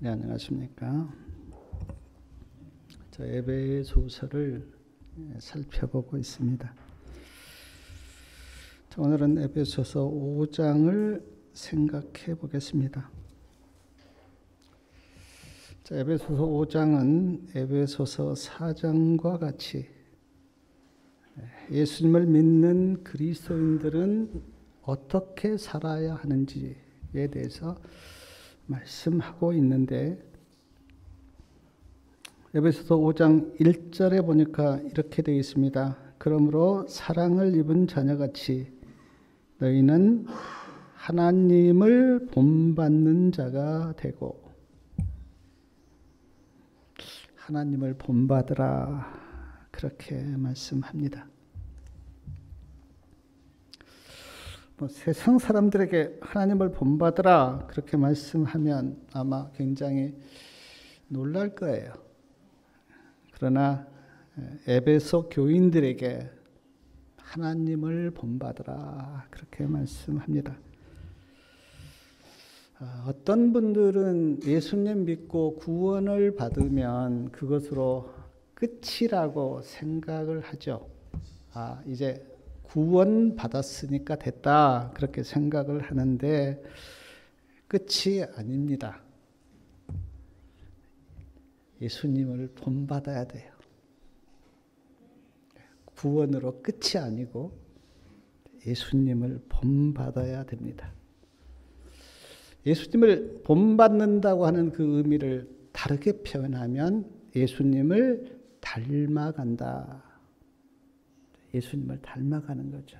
네, 안녕하십니까. 저 에베소서를 살펴보고 있습니다. 오늘은 에베소서 5장을 생각해 보겠습니다. 에베소서 5장은 에베소서 4장과 같이 예수님을 믿는 그리스도인들은 어떻게 살아야 하는지에 대해서 말씀하고 있는데, 에베소서 5장 1절에 보니까 이렇게 되어 있습니다. 그러므로 사랑을 입은 자녀같이 너희는 하나님을 본받는 자가 되고, 하나님을 본받으라, 그렇게 말씀합니다. 세상 사람들에게 하나님을 본받으라 그렇게 말씀하면 아마 굉장히 놀랄 거예요. 그러나 에베소 교인들에게 하나님을 본받으라 그렇게 말씀합니다. 어떤 분들은 예수님 믿고 구원을 받으면 그것으로 끝이라고 생각을 하죠. 이제 구원 받았으니까 됐다 그렇게 생각을 하는데 끝이 아닙니다. 예수님을 본받아야 돼요. 구원으로 끝이 아니고 예수님을 본받아야 됩니다. 예수님을 본받는다고 하는 그 의미를 다르게 표현하면 예수님을 닮아간다. 예수님을 닮아가는 거죠.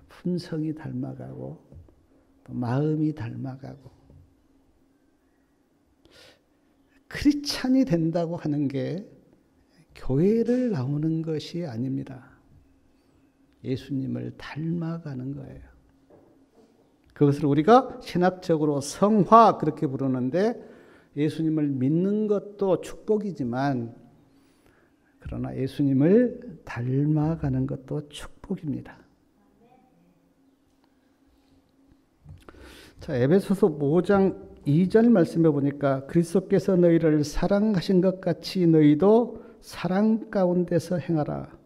품성이 닮아가고 마음이 닮아가고, 크리스찬이 된다고 하는 게 교회를 나오는 것이 아닙니다. 예수님을 닮아가는 거예요. 그것을 우리가 신학적으로 성화 그렇게 부르는데, 예수님을 믿는 것도 축복이지만 그러나 예수님을 닮아가는 것도 축복입니다. 에베소서 5장 2절 말씀해 보니까 그리스도께서 너희를 사랑하신 것 같이 너희도 사랑 가운데서 행하라.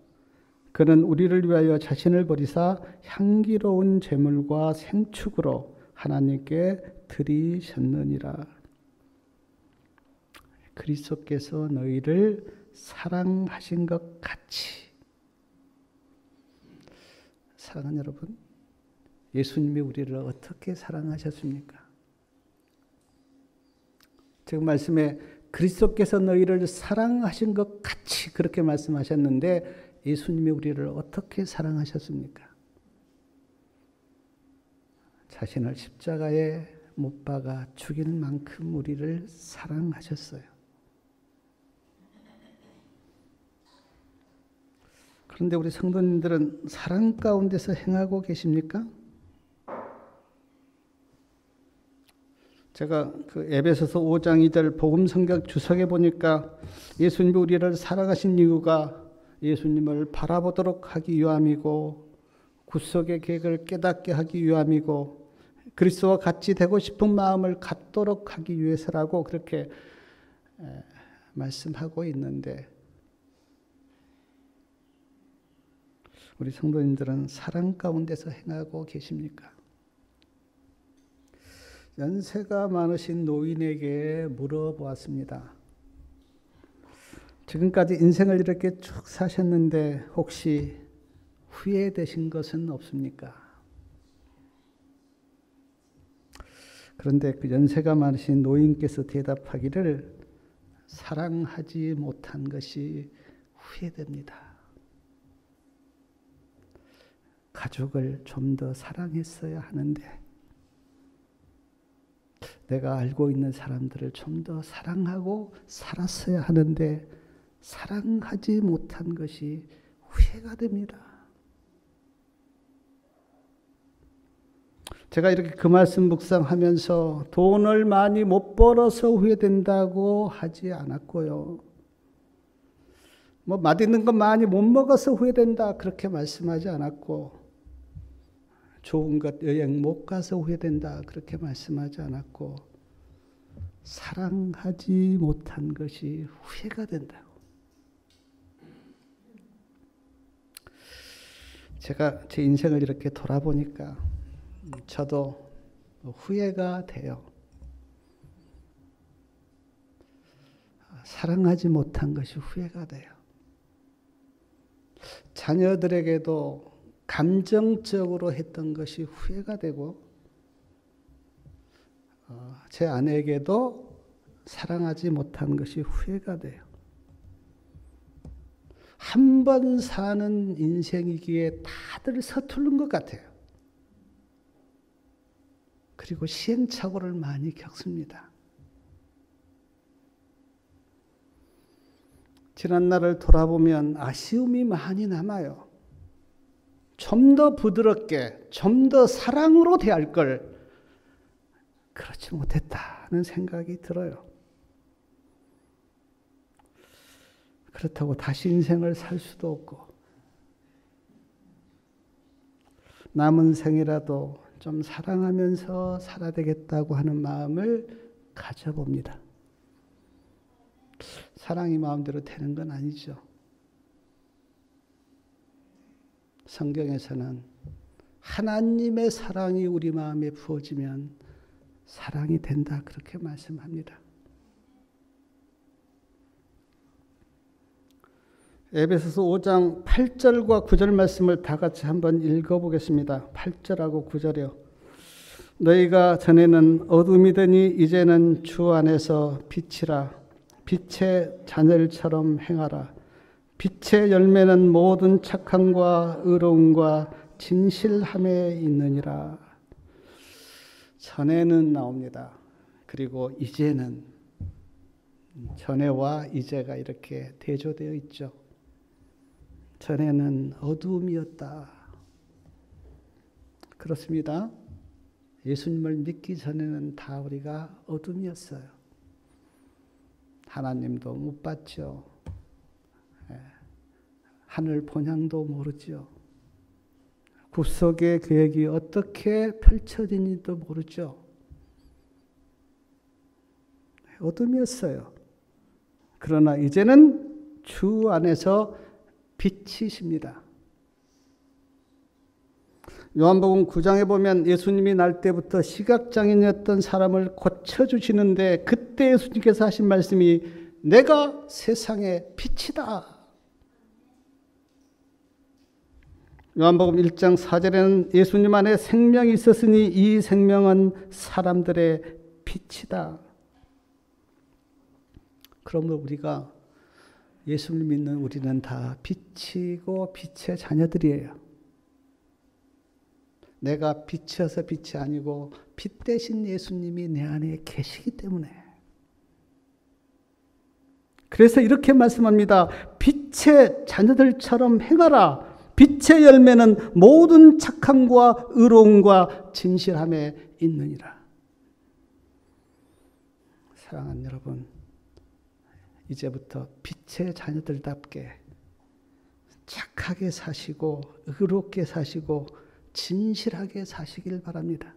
그는 우리를 위하여 자신을 버리사 향기로운 제물과 생축으로 하나님께 드리셨느니라. 그리스도께서 너희를 사랑하신 것 같이. 사랑하는 여러분, 예수님이 우리를 어떻게 사랑하셨습니까? 지금 말씀에 그리스도께서 너희를 사랑하신 것 같이 그렇게 말씀하셨는데, 예수님이 우리를 어떻게 사랑하셨습니까? 자신을 십자가에 못 박아 죽일 만큼 우리를 사랑하셨어요. 그런데 우리 성도님들은 사랑 가운데서 행하고 계십니까? 제가 그 에베소서 5장 2절 복음 성경 주석에 보니까 예수님이 우리를 사랑하신 이유가 예수님을 바라보도록 하기 위함이고, 구속의 계획을 깨닫게 하기 위함이고, 그리스도와 같이 되고 싶은 마음을 갖도록 하기 위해서라고 그렇게 말씀하고 있는데, 우리 성도님들은 사랑 가운데서 행하고 계십니까? 연세가 많으신 노인에게 물어보았습니다. 지금까지 인생을 이렇게 쭉 사셨는데 혹시 후회되신 것은 없습니까? 그런데 그 연세가 많으신 노인께서 대답하기를 사랑하지 못한 것이 후회됩니다. 가족을 좀 더 사랑했어야 하는데, 내가 알고 있는 사람들을 좀 더 사랑하고 살았어야 하는데 사랑하지 못한 것이 후회가 됩니다. 제가 이렇게 그 말씀 묵상하면서 돈을 많이 못 벌어서 후회된다고 하지 않았고요. 맛있는 거 많이 못 먹어서 후회된다 그렇게 말씀하지 않았고, 좋은 것 여행 못 가서 후회된다 그렇게 말씀하지 않았고, 사랑하지 못한 것이 후회가 된다고. 제가 제 인생을 이렇게 돌아보니까 저도 후회가 돼요. 사랑하지 못한 것이 후회가 돼요. 자녀들에게도 감정적으로 했던 것이 후회가 되고, 제 아내에게도 사랑하지 못한 것이 후회가 돼요. 한 번 사는 인생이기에 다들 서투른 것 같아요. 그리고 시행착오를 많이 겪습니다. 지난 날을 돌아보면 아쉬움이 많이 남아요. 좀 더 부드럽게, 좀 더 사랑으로 대할 걸 그렇지 못했다는 생각이 들어요. 그렇다고 다시 인생을 살 수도 없고, 남은 생이라도 좀 사랑하면서 살아야 되겠다고 하는 마음을 가져봅니다. 사랑이 마음대로 되는 건 아니죠. 성경에서는 하나님의 사랑이 우리 마음에 부어지면 사랑이 된다, 그렇게 말씀합니다. 에베소서 5장 8절과 9절 말씀을 다 같이 한번 읽어보겠습니다. 8절하고 9절이요. 너희가 전에는 어둠이더니 이제는 주 안에서 빛이라. 빛의 자녀들처럼 행하라. 빛의 열매는 모든 착함과 의로움과 진실함에 있느니라. 전에는 나옵니다. 그리고 이제는, 전에와 이제가 이렇게 대조되어 있죠. 전에는 어두움이었다. 그렇습니다. 예수님을 믿기 전에는 다 우리가 어둠이었어요. 하나님도 못 봤죠. 하늘 본향도 모르죠. 구속의 계획이 어떻게 펼쳐지는지도 모르죠. 어둠이었어요. 그러나 이제는 주 안에서 빛이십니다. 요한복음 9장에 보면 예수님이 날 때부터 시각장애인이었던 사람을 고쳐주시는데, 그때 예수님께서 하신 말씀이 내가 세상의 빛이다. 요한복음 1장 4절에는 예수님 안에 생명이 있었으니 이 생명은 사람들의 빛이다. 그러므로 우리가 예수를 믿는 우리는 다 빛이고 빛의 자녀들이에요. 내가 빛이어서 빛이 아니고 빛 대신 예수님이 내 안에 계시기 때문에. 그래서 이렇게 말씀합니다. 빛의 자녀들처럼 행하라. 빛의 열매는 모든 착함과 의로움과 진실함에 있느니라. 사랑하는 여러분, 이제부터 빛의 자녀들답게 착하게 사시고 의롭게 사시고 진실하게 사시길 바랍니다.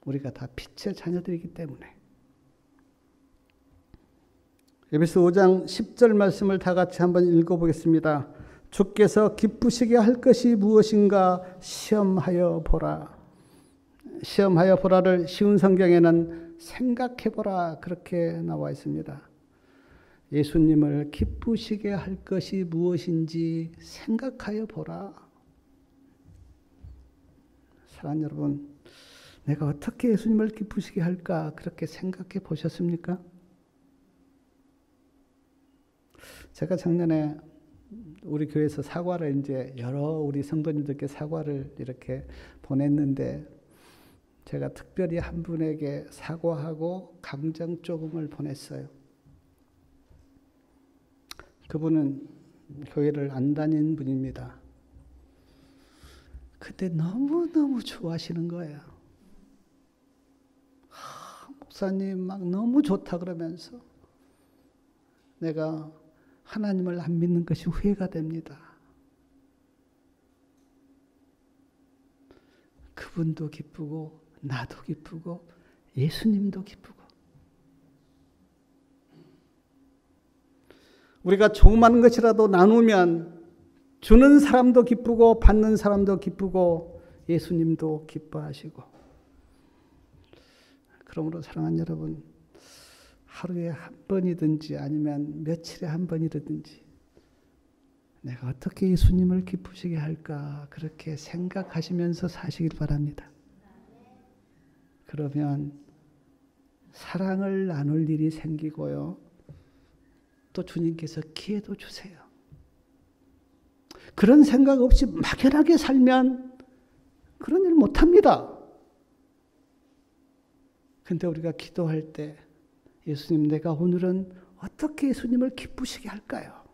우리가 다 빛의 자녀들이기 때문에. 에베소 5장 10절 말씀을 다 같이 한번 읽어보겠습니다. 주께서 기쁘시게 할 것이 무엇인가 시험하여 보라. 시험하여 보라를 쉬운 성경에는 생각해 보라, 그렇게 나와 있습니다. 예수님을 기쁘시게 할 것이 무엇인지 생각하여 보라. 사랑하는 여러분, 내가 어떻게 예수님을 기쁘시게 할까, 그렇게 생각해 보셨습니까? 제가 작년에 우리 교회에서 사과를 이제 여러 우리 성도님들께 사과를 이렇게 보냈는데, 제가 특별히 한 분에게 사과하고 감정 조금을 보냈어요. 그분은 교회를 안 다닌 분입니다. 그때 너무너무 좋아하시는 거예요. 목사님 막 너무 좋다 그러면서 내가 하나님을 안 믿는 것이 후회가 됩니다. 그분도 기쁘고 나도 기쁘고 예수님도 기쁘고 우리가 조그마한 것이라도 나누면 주는 사람도 기쁘고 받는 사람도 기쁘고 예수님도 기뻐하시고 그러므로 사랑하는 여러분 하루에 한 번이든지 아니면 며칠에 한 번이라든지 내가 어떻게 예수님을 기쁘시게 할까 그렇게 생각하시면서 사시길 바랍니다. 그러면 사랑을 나눌 일이 생기고요. 또 주님께서 기회도 주세요. 그런 생각 없이 막연하게 살면 그런 일 못합니다. 근데 우리가 기도할 때 예수님 내가 오늘은 어떻게 예수님을 기쁘시게 할까요?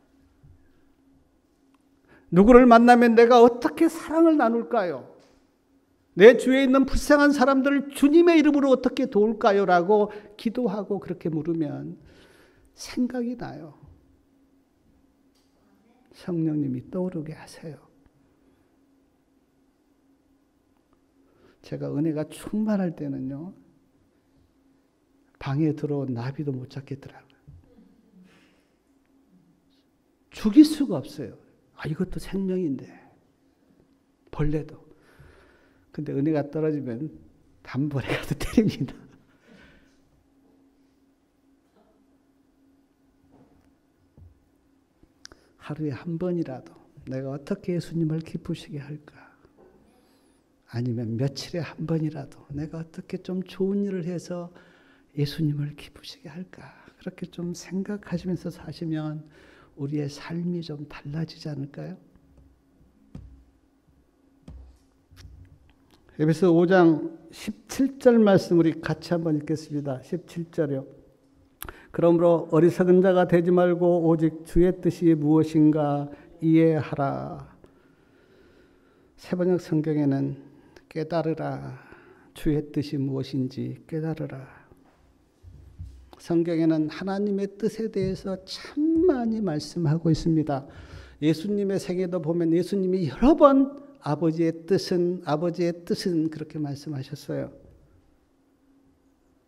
누구를 만나면 내가 어떻게 사랑을 나눌까요? 내 주위에 있는 불쌍한 사람들을 주님의 이름으로 어떻게 도울까요? 라고 기도하고 그렇게 물으면 생각이 나요. 성령님이 떠오르게 하세요. 제가 은혜가 충만할 때는요. 방에 들어온 나비도 못 잡겠더라고요. 죽일 수가 없어요. 이것도 생명인데. 벌레도. 근데 은혜가 떨어지면 단번에 가서 때립니다. 하루에 한 번이라도 내가 어떻게 예수님을 기쁘시게 할까? 아니면 며칠에 한 번이라도 내가 어떻게 좀 좋은 일을 해서 예수님을 기쁘시게 할까? 그렇게 좀 생각하시면서 사시면 우리의 삶이 좀 달라지지 않을까요? 에베소 5장 17절 말씀 우리 같이 한번 읽겠습니다. 17절이요. 그러므로 어리석은 자가 되지 말고 오직 주의 뜻이 무엇인가 이해하라. 새번역 성경에는 깨달으라. 주의 뜻이 무엇인지 깨달으라. 성경에는 하나님의 뜻에 대해서 참 많이 말씀하고 있습니다. 예수님의 생애도 보면 예수님이 여러 번 아버지의 뜻은 그렇게 말씀하셨어요.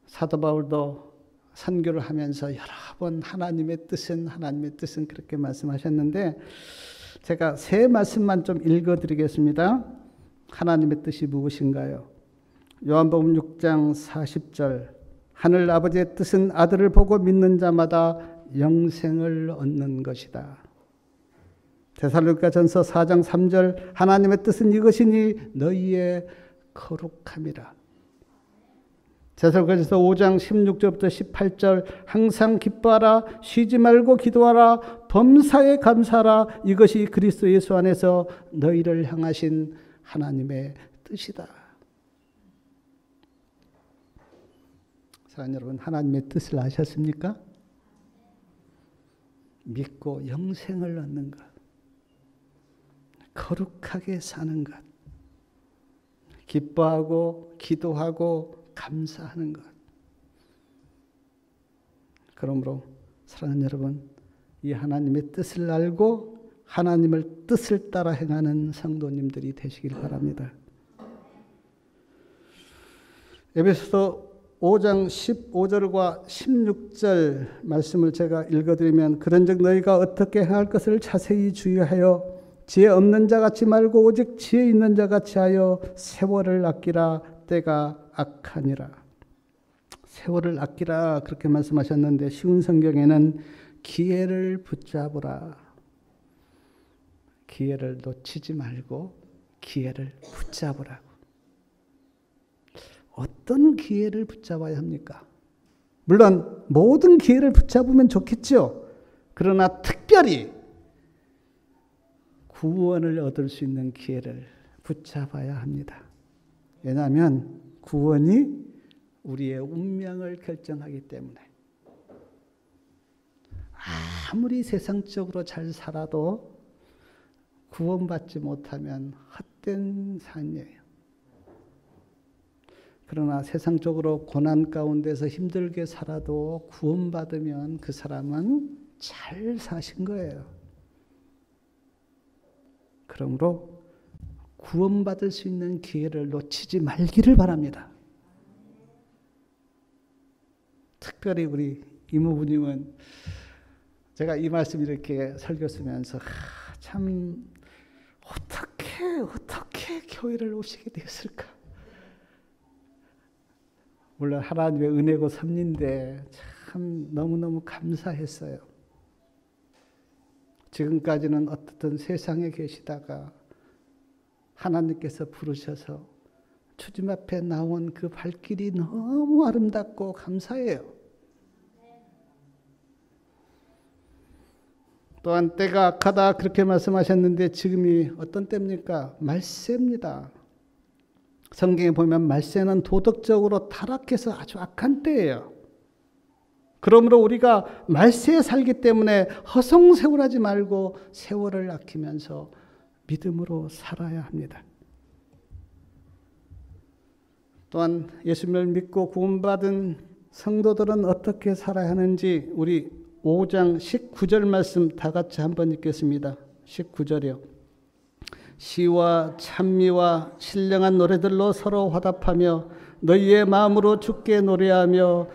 사도 바울도 선교를 하면서 여러 번 하나님의 뜻은 그렇게 말씀하셨는데 제가 세 말씀만 좀 읽어드리겠습니다. 하나님의 뜻이 무엇인가요? 요한복음 6장 40절 하늘 아버지의 뜻은 아들을 보고 믿는 자마다 영생을 얻는 것이다. 데살로니가전서 4장 3절 하나님의 뜻은 이것이니 너희의 거룩함이라. 데살로니가전서 5장 16절부터 18절 항상 기뻐하라 쉬지 말고 기도하라 범사에 감사하라 이것이 그리스도 예수 안에서 너희를 향하신 하나님의 뜻이다. 사랑하는 여러분 하나님의 뜻을 아셨습니까? 믿고 영생을 얻는 것 거룩하게 사는 것 기뻐하고 기도하고 감사하는 것. 그러므로 사랑하는 여러분 이 하나님의 뜻을 알고 하나님의 뜻을 따라 행하는 성도님들이 되시길 바랍니다. 에베소서 5장 15절과 16절 말씀을 제가 읽어드리면 그런즉 너희가 어떻게 행할 것을 자세히 주의하여 지혜 없는 자 같이 말고 오직 지혜 있는 자 같이 하여 세월을 아끼라 때가 악하니라. 세월을 아끼라 그렇게 말씀하셨는데 쉬운 성경에는 기회를 붙잡으라. 기회를 놓치지 말고 기회를 붙잡으라고. 어떤 기회를 붙잡아야 합니까? 물론 모든 기회를 붙잡으면 좋겠죠. 그러나 특별히 구원을 얻을 수 있는 기회를 붙잡아야 합니다. 왜냐하면 구원이 우리의 운명을 결정하기 때문에 아무리 세상적으로 잘 살아도 구원받지 못하면 헛된 삶이에요. 그러나 세상적으로 고난 가운데서 힘들게 살아도 구원받으면 그 사람은 잘 사신 거예요. 그러므로 구원받을 수 있는 기회를 놓치지 말기를 바랍니다. 특별히 우리 이모부님은 제가 이 말씀 이렇게 설교 쓰면서 참 어떻게 교회를 오시게 되었을까? 물론 하나님의 은혜고 섭리인데 참 너무너무 감사했어요. 지금까지는 어떻든 세상에 계시다가 하나님께서 부르셔서 주님 앞에 나온 그 발길이 너무 아름답고 감사해요. 또한 때가 악하다 그렇게 말씀하셨는데 지금이 어떤 때입니까? 말세입니다. 성경에 보면 말세는 도덕적으로 타락해서 아주 악한 때예요. 그러므로 우리가 말세에 살기 때문에 허송세월하지 말고 세월을 아끼면서 믿음으로 살아야 합니다. 또한 예수님을 믿고 구원받은 성도들은 어떻게 살아야 하는지 우리 5장 19절 말씀 다 같이 한번 읽겠습니다. 19절이요. 시와 찬미와 신령한 노래들로 서로 화답하며 너희의 마음으로 주께 노래하며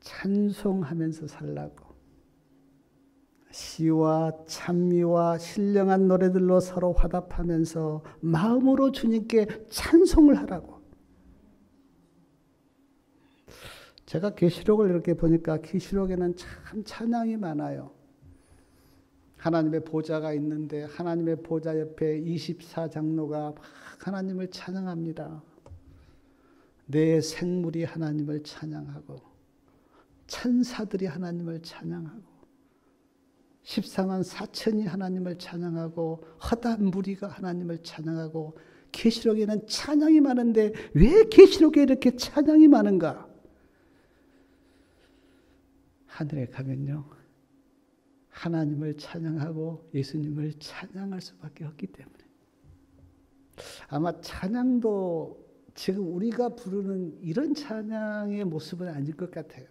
찬송하면서 살라고. 시와 찬미와 신령한 노래들로 서로 화답하면서 마음으로 주님께 찬송을 하라고. 제가 계시록을 이렇게 보니까 계시록에는 참 찬양이 많아요. 하나님의 보좌가 있는데 하나님의 보좌 옆에 24장로가 막 하나님을 찬양합니다. 내 생물이 하나님을 찬양하고 천사들이 하나님을 찬양하고 14만 4천이 하나님을 찬양하고 허다한 무리가 하나님을 찬양하고 계시록에는 찬양이 많은데 왜 계시록에 이렇게 찬양이 많은가? 하늘에 가면요. 하나님을 찬양하고 예수님을 찬양할 수밖에 없기 때문에. 아마 찬양도 지금 우리가 부르는 이런 찬양의 모습은 아닐 것 같아요.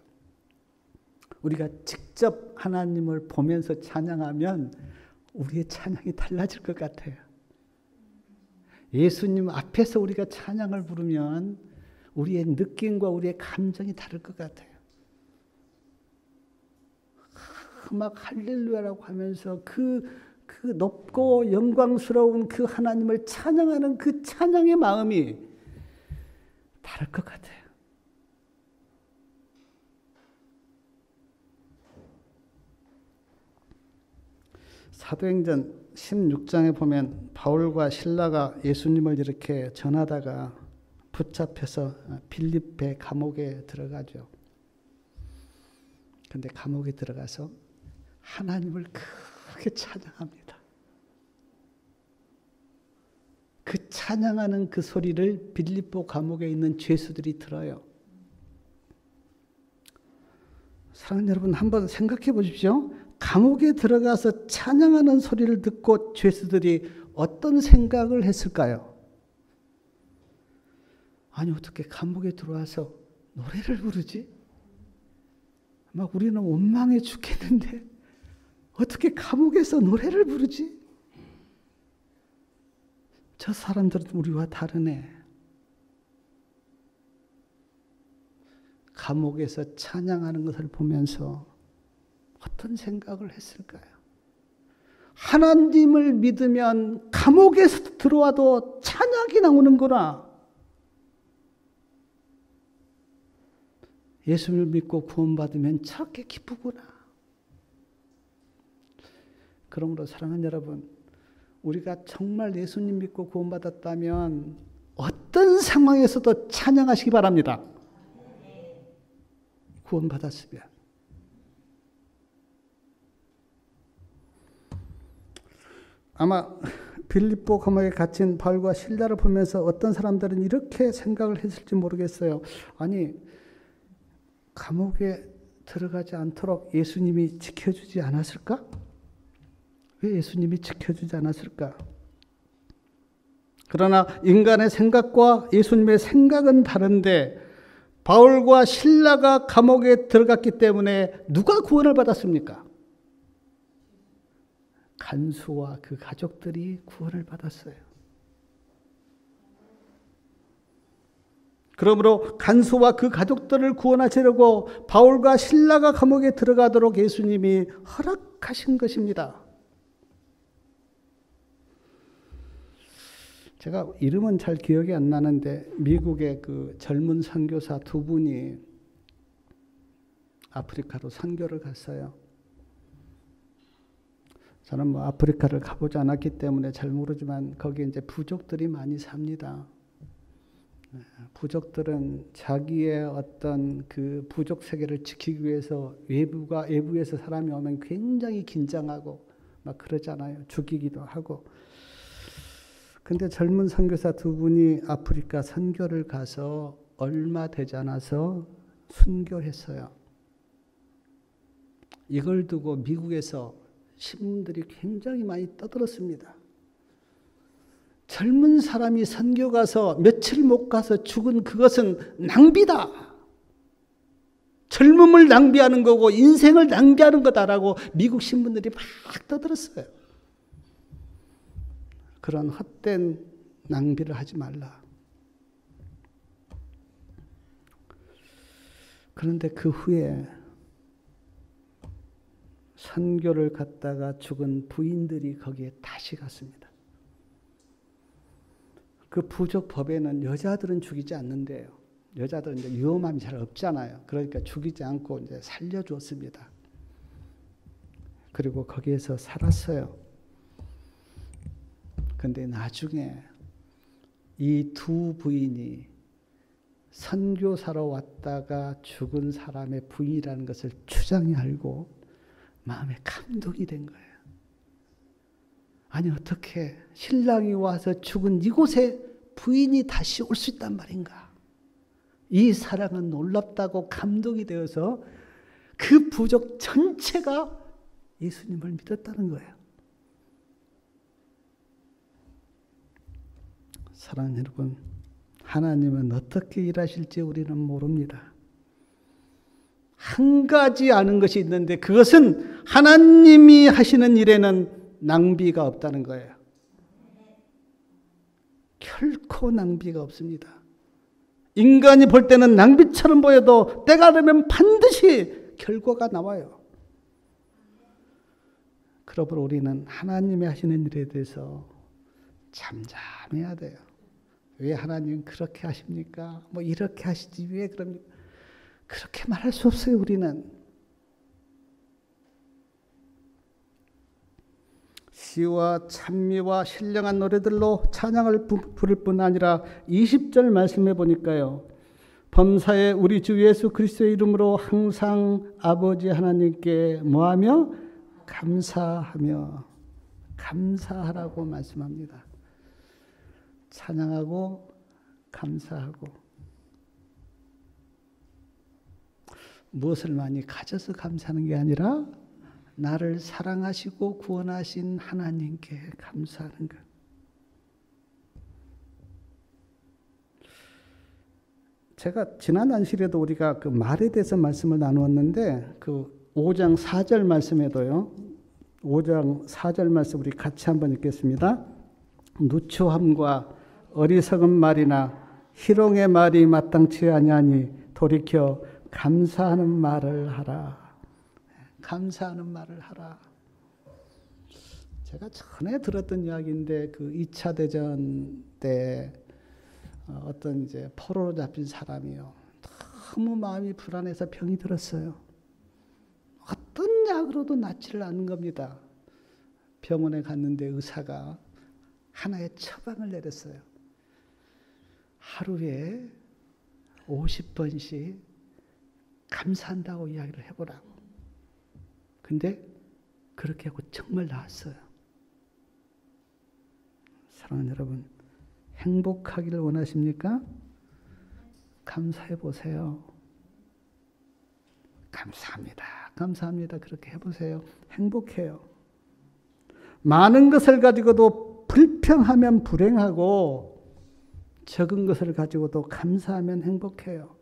우리가 직접 하나님을 보면서 찬양하면 우리의 찬양이 달라질 것 같아요. 예수님 앞에서 우리가 찬양을 부르면 우리의 느낌과 우리의 감정이 다를 것 같아요. 막 할렐루야라고 하면서 그 높고 영광스러운 그 하나님을 찬양하는 그 찬양의 마음이 다를 것 같아요. 사도행전 16장에 보면 바울과 실라가 예수님을 이렇게 전하다가 붙잡혀서 빌립배 감옥에 들어가죠. 그런데 감옥에 들어가서 하나님을 크게 찬양합니다. 그 찬양하는 그 소리를 빌립보 감옥에 있는 죄수들이 들어요. 사랑하는 여러분, 한번 생각해 보십시오. 감옥에 들어가서 찬양하는 소리를 듣고 죄수들이 어떤 생각을 했을까요? 아니, 어떻게 감옥에 들어와서 노래를 부르지? 막 우리는 원망해 죽겠는데 어떻게 감옥에서 노래를 부르지? 저 사람들은 우리와 다르네. 감옥에서 찬양하는 것을 보면서 어떤 생각을 했을까요? 하나님을 믿으면 감옥에서 들어와도 찬양이 나오는구나. 예수를 믿고 구원받으면 저렇게 기쁘구나. 그러므로 사랑하는 여러분, 우리가 정말 예수님 믿고 구원받았다면 어떤 상황에서도 찬양하시기 바랍니다. 구원받았으면. 아마 빌립보 감옥에 갇힌 바울과 실라를 보면서 어떤 사람들은 이렇게 생각을 했을지 모르겠어요. 아니, 감옥에 들어가지 않도록 예수님이 지켜주지 않았을까? 왜 예수님이 지켜주지 않았을까? 그러나 인간의 생각과 예수님의 생각은 다른데 바울과 실라가 감옥에 들어갔기 때문에 누가 구원을 받았습니까? 간수와 그 가족들이 구원을 받았어요. 그러므로 간수와 그 가족들을 구원하시려고 바울과 실라가 감옥에 들어가도록 예수님이 허락하신 것입니다. 제가 이름은 잘 기억이 안 나는데 미국의 그 젊은 선교사 두 분이 아프리카로 선교를 갔어요. 저는 뭐 아프리카를 가보지 않았기 때문에 잘 모르지만 거기에 이제 부족들이 많이 삽니다. 부족들은 자기의 어떤 그 부족 세계를 지키기 위해서 외부에서 사람이 오면 굉장히 긴장하고 막 그러잖아요. 죽이기도 하고. 근데 젊은 선교사 두 분이 아프리카 선교를 가서 얼마 되지 않아서 순교했어요. 이걸 두고 미국에서 신문들이 굉장히 많이 떠들었습니다. 젊은 사람이 선교 가서 며칠 못 가서 죽은 그것은 낭비다. 젊음을 낭비하는 거고 인생을 낭비하는 거다라고 미국 신문들이 막 떠들었어요. 그런 헛된 낭비를 하지 말라. 그런데 그 후에 선교를 갔다가 죽은 부인들이 거기에 다시 갔습니다. 그 부족 법에는 여자들은 죽이지 않는데요. 여자들은 이제 위험함이 잘 없잖아요. 그러니까 죽이지 않고 이제 살려주었습니다. 그리고 거기에서 살았어요. 근데 나중에 이 두 부인이 선교사로 왔다가 죽은 사람의 부인이라는 것을 추장히 알고 마음에 감동이 된 거예요. 아니 어떻게 신랑이 와서 죽은 이곳에 부인이 다시 올 수 있단 말인가. 이 사랑은 놀랍다고 감동이 되어서 그 부족 전체가 예수님을 믿었다는 거예요. 사랑하는 여러분, 하나님은 어떻게 일하실지 우리는 모릅니다. 한 가지 아는 것이 있는데 그것은 하나님이 하시는 일에는 낭비가 없다는 거예요. 결코 낭비가 없습니다. 인간이 볼 때는 낭비처럼 보여도 때가 되면 반드시 결과가 나와요. 그러므로 우리는 하나님이 하시는 일에 대해서 잠잠해야 돼요. 왜 하나님 그렇게 하십니까? 뭐 이렇게 하시지 왜 그럽니까? 그렇게 말할 수 없어요. 우리는 시와 찬미와 신령한 노래들로 찬양을 부를 뿐 아니라 20절 말씀해 보니까요. 범사에 우리 주 예수 그리스도의 이름으로 항상 아버지 하나님께 뭐하며? 감사하라고 말씀합니다. 찬양하고 감사하고 무엇을 많이 가져서 감사하는 게 아니라 나를 사랑하시고 구원하신 하나님께 감사하는 것. 제가 지난 안식일에도 우리가 그 말에 대해서 말씀을 나누었는데 그 5장 4절 말씀에도요. 5장 4절 말씀 우리 같이 한번 읽겠습니다. 누추함과 어리석은 말이나 희롱의 말이 마땅치 아니하니 돌이켜 감사하는 말을 하라. 감사하는 말을 하라. 제가 전에 들었던 이야기인데 그 2차 대전 때 어떤 이제 포로로 잡힌 사람이요. 너무 마음이 불안해서 병이 들었어요. 어떤 약으로도 낫지를 않는 겁니다. 병원에 갔는데 의사가 하나의 처방을 내렸어요. 하루에 50번씩 감사한다고 이야기를 해보라고. 근데 그렇게 하고 정말 나았어요. 사랑하는 여러분, 행복하기를 원하십니까? 감사해 보세요. 감사합니다. 그렇게 해보세요. 행복해요. 많은 것을 가지고도 불평하면 불행하고 적은 것을 가지고도 감사하면 행복해요.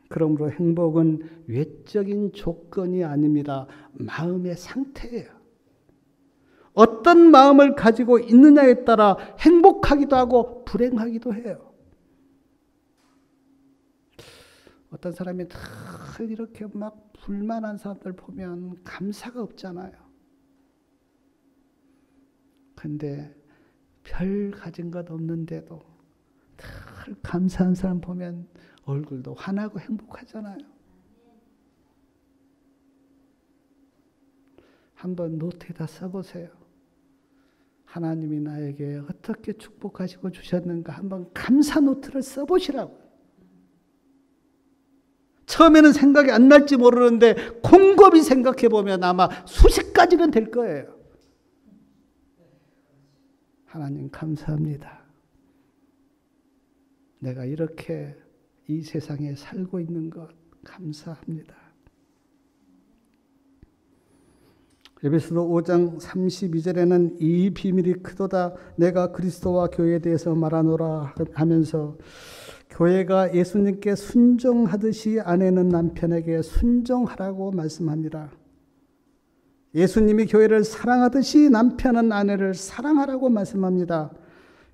그러므로 행복은 외적인 조건이 아닙니다. 마음의 상태예요. 어떤 마음을 가지고 있느냐에 따라 행복하기도 하고 불행하기도 해요. 어떤 사람이 늘 이렇게 막 불만한 사람들 보면 감사가 없잖아요. 근데 별 가진 것 없는데도 늘 감사한 사람 보면 얼굴도 환하고 행복하잖아요. 한번 노트에다 써보세요. 하나님이 나에게 어떻게 축복하시고 주셨는가 한번 감사 노트를 써보시라고. 처음에는 생각이 안 날지 모르는데 곰곰이 생각해 보면 아마 수십 가지는 될 거예요. 하나님 감사합니다. 내가 이렇게 이 세상에 살고 있는 것 감사합니다. 에베소서 5장 32절에는 이 비밀이 크도다 내가 그리스도와 교회에 대해서 말하노라 하면서 교회가 예수님께 순종하듯이 아내는 남편에게 순종하라고 말씀합니다. 예수님이 교회를 사랑하듯이 남편은 아내를 사랑하라고 말씀합니다.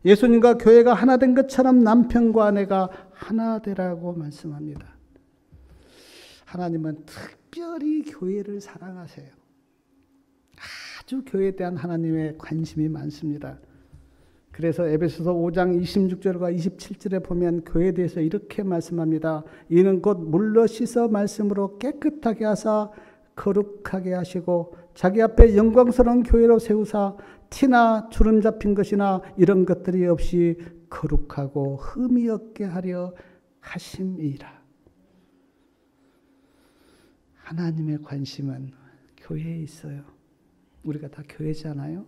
예수님과 교회가 하나 된 것처럼 남편과 아내가 하나 되라고 말씀합니다. 하나님은 특별히 교회를 사랑하세요. 아주 교회에 대한 하나님의 관심이 많습니다. 그래서 에베소서 5장 26절과 27절에 보면 교회에 대해서 이렇게 말씀합니다. 이는 곧 물로 씻어 말씀으로 깨끗하게 하사 거룩하게 하시고 자기 앞에 영광스러운 교회로 세우사 티나 주름 잡힌 것이나 이런 것들이 없이 거룩하고 흠이 없게 하려 하심이라. 하나님의 관심은 교회에 있어요. 우리가 다 교회잖아요.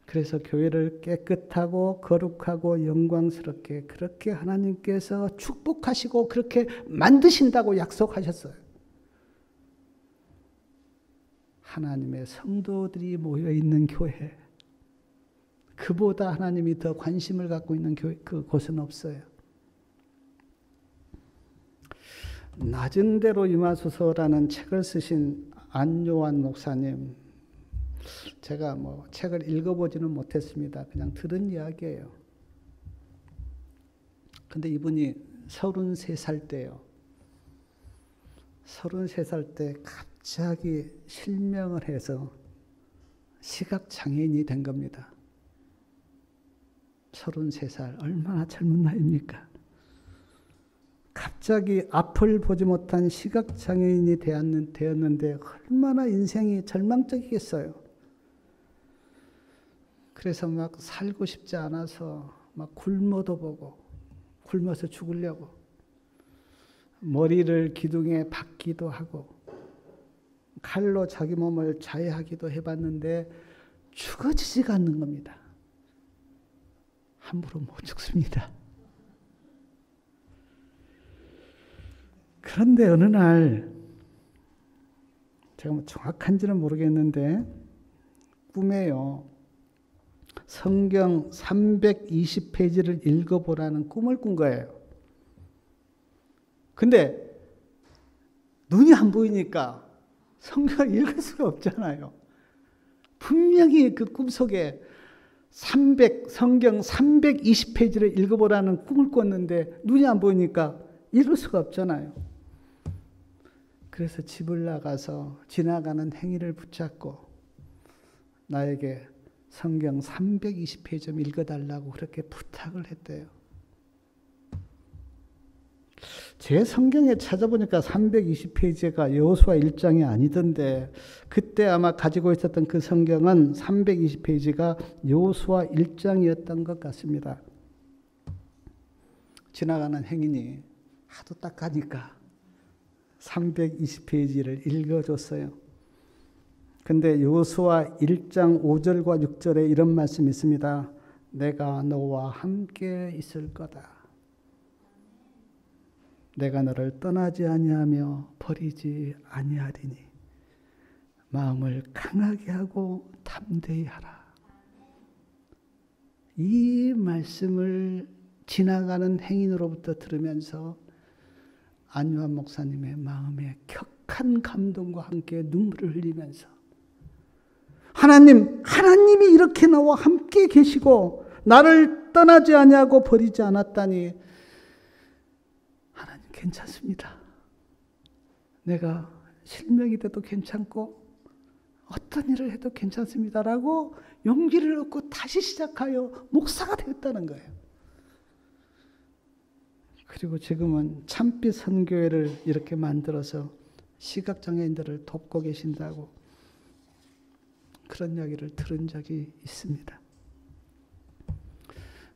그래서 교회를 깨끗하고 거룩하고 영광스럽게 그렇게 하나님께서 축복하시고 그렇게 만드신다고 약속하셨어요. 하나님의 성도들이 모여있는 교회, 그보다 하나님이 더 관심을 갖고 있는 교회, 그곳은 없어요. 낮은 대로 임하소서라는 책을 쓰신 안요한 목사님, 제가 책을 읽어보지는 못했습니다. 그냥 들은 이야기예요. 근데 이분이 33살 때요. 33살 때 갑자기 실명을 해서 시각장애인이 된 겁니다. 33살, 얼마나 젊은 나이입니까? 갑자기 앞을 보지 못한 시각장애인이 되었는데 얼마나 인생이 절망적이겠어요. 그래서 막 살고 싶지 않아서 막 굶어도 보고 굶어서 죽으려고 머리를 기둥에 박기도 하고 칼로 자기 몸을 자해하기도 해봤는데 죽어지지가 않는 겁니다. 함부로 못 죽습니다. 그런데 어느 날 제가 정확한지는 모르겠는데 꿈에요. 성경 320페이지를 읽어보라는 꿈을 꾼 거예요. 근데 눈이 안 보이니까 성경을 읽을 수가 없잖아요. 분명히 그 꿈속에 성경 320페이지를 읽어보라는 꿈을 꿨는데 눈이 안 보이니까 읽을 수가 없잖아요. 그래서 집을 나가서 지나가는 행위를 붙잡고 나에게 성경 320페이지 좀 읽어달라고 그렇게 부탁을 했대요. 제 성경에 찾아보니까 320페이지가 여호수아 1장이 아니던데 그때 아마 가지고 있었던 그 성경은 320페이지가 여호수아 1장이었던 것 같습니다. 지나가는 행인이 하도 딱 가니까 320페이지를 읽어줬어요. 근데 여호수아 1장 5절과 6절에 이런 말씀이 있습니다. 내가 너와 함께 있을 거다. 내가 너를 떠나지 아니하며 버리지 아니하리니 마음을 강하게 하고 담대히 하라. 이 말씀을 지나가는 행인으로부터 들으면서 안요한 목사님의 마음에 격한 감동과 함께 눈물을 흘리면서 하나님이 이렇게 나와 함께 계시고 나를 떠나지 아니하고 버리지 않았다니 괜찮습니다. 내가 실명이 돼도 괜찮고 어떤 일을 해도 괜찮습니다라고 용기를 얻고 다시 시작하여 목사가 되었다는 거예요. 그리고 지금은 참빛 선교회를 이렇게 만들어서 시각장애인들을 돕고 계신다고 그런 이야기를 들은 적이 있습니다.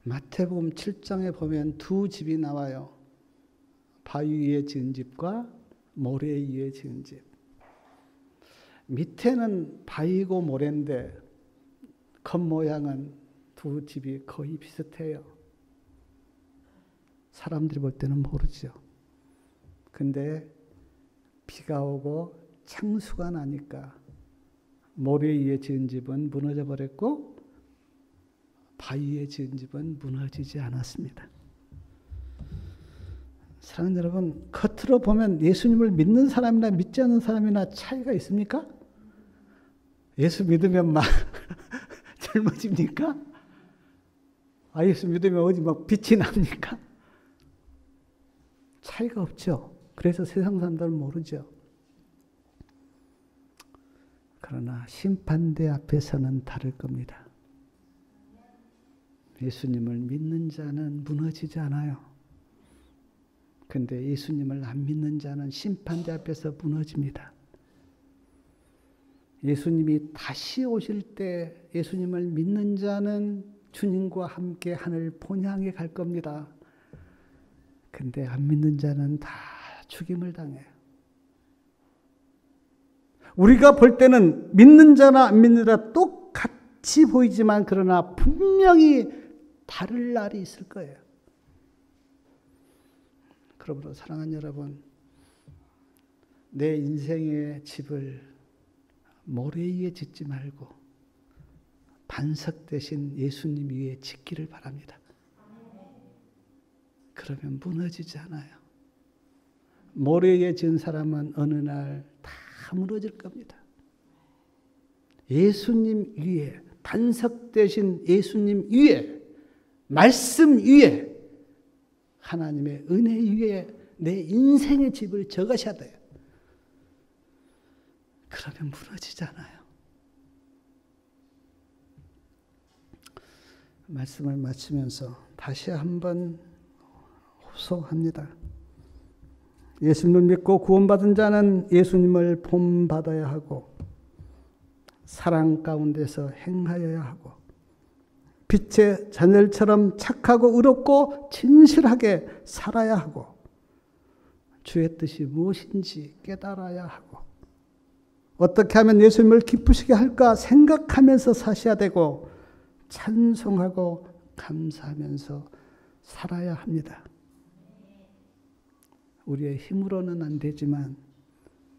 마태복음 7장에 보면 두 집이 나와요. 바위 위에 지은 집과 모래 위에 지은 집. 밑에는 바위고 모래인데 겉모양은 두 집이 거의 비슷해요. 사람들이 볼 때는 모르죠. 근데 비가 오고 창수가 나니까 모래 위에 지은 집은 무너져 버렸고 바위 위에 지은 집은 무너지지 않았습니다. 사랑하는 여러분, 겉으로 보면 예수님을 믿는 사람이나 믿지 않는 사람이나 차이가 있습니까? 예수 믿으면 막 젊어집니까? 예수 믿으면 어디 막 빛이 납니까? 차이가 없죠. 그래서 세상 사람들은 모르죠. 그러나 심판대 앞에서는 다를 겁니다. 예수님을 믿는 자는 무너지지 않아요. 근데 예수님을 안 믿는 자는 심판대 앞에서 무너집니다. 예수님이 다시 오실 때 예수님을 믿는 자는 주님과 함께 하늘 본향에 갈 겁니다. 근데 안 믿는 자는 다 죽임을 당해요. 우리가 볼 때는 믿는 자나 안 믿는 자 똑같이 보이지만 그러나 분명히 다를 날이 있을 거예요. 그러므로 사랑하는 여러분, 내 인생의 집을 모래 위에 짓지 말고 반석 대신 예수님 위에 짓기를 바랍니다. 그러면 무너지지 않아요. 모래 위에 지은 사람은 어느 날 다 무너질 겁니다. 예수님 위에, 반석 대신 예수님 위에, 말씀 위에, 하나님의 은혜 위에 내 인생의 집을 저가셔야 돼요. 그러면 무너지지 않아요. 말씀을 마치면서 다시 한번 호소합니다. 예수님을 믿고 구원받은 자는 예수님을 본받아야 하고 사랑 가운데서 행하여야 하고 빛의 자녀들처럼 착하고 의롭고 진실하게 살아야 하고 주의 뜻이 무엇인지 깨달아야 하고 어떻게 하면 예수님을 기쁘시게 할까 생각하면서 사셔야 되고 찬송하고 감사하면서 살아야 합니다. 우리의 힘으로는 안 되지만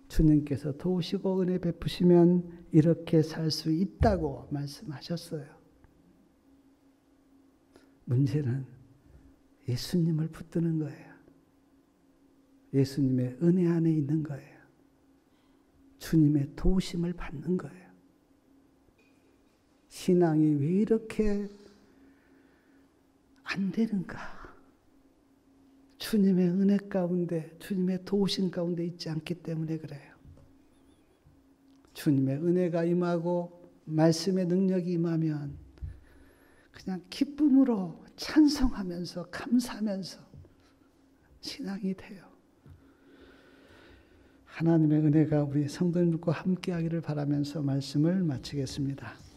주님께서 도우시고 은혜 베푸시면 이렇게 살 수 있다고 말씀하셨어요. 문제는 예수님을 붙드는 거예요. 예수님의 은혜 안에 있는 거예요. 주님의 도우심을 받는 거예요. 신앙이 왜 이렇게 안 되는가? 주님의 은혜 가운데, 주님의 도우심 가운데 있지 않기 때문에 그래요. 주님의 은혜가 임하고 말씀의 능력이 임하면 그냥 기쁨으로 찬송하면서 감사하면서 신앙이 돼요. 하나님의 은혜가 우리 성도님들과 함께하기를 바라면서 말씀을 마치겠습니다.